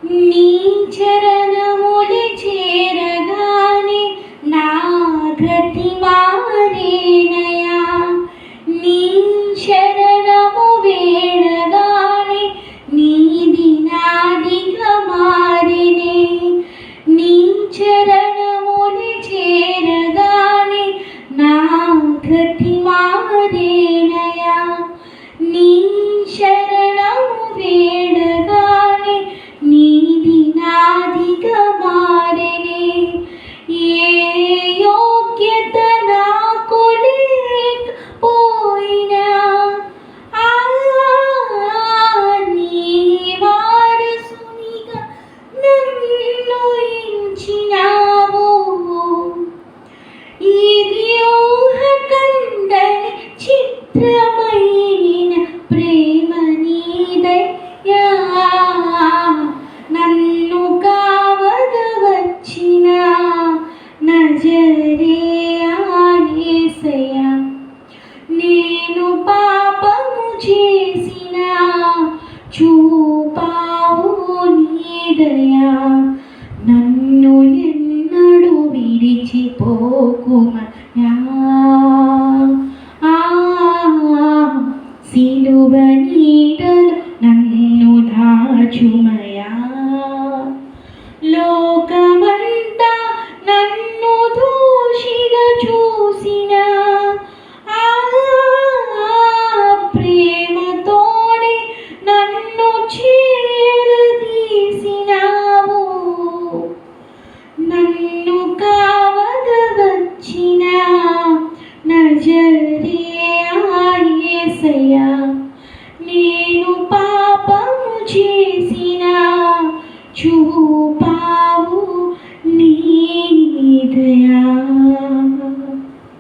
నీ చరణములు చేరగానే నా గతి మారేనయా. నీ శరణము వేడగానే నీది నాదిగా మారినే. నీ చరణములు చేరగానే నా గతి మారేనయా. నీ శరణము వేడగానే నీది నాదిగా మారినే. ఏ యోగ్యత నాకు లేకపోయినా నీ వారసునిగా నన్ను ఎంచినావు. ఇది ఊహకందని చిత్రమైన ప్రేమ నీదయ్యా. నన్ను కావగ వచ్చిన నజరేయా యేసయ్యా. నేను పాపము చేసిన చూపావు నీ దయా. నన్ను ఎన్నడూ విడిచిపోకుమయా. సిలువ నీడలో నన్ను దాచుమయా. లోకమంతా నన్ను దోషిగా చూసిన ప్రేమతోనే నన్ను చేరదీసినావు. నన్ను కావగ వచ్చిన నజరేయా యేసయ్యా. నేను పాపము చేసిన చూపావు నీ దయా.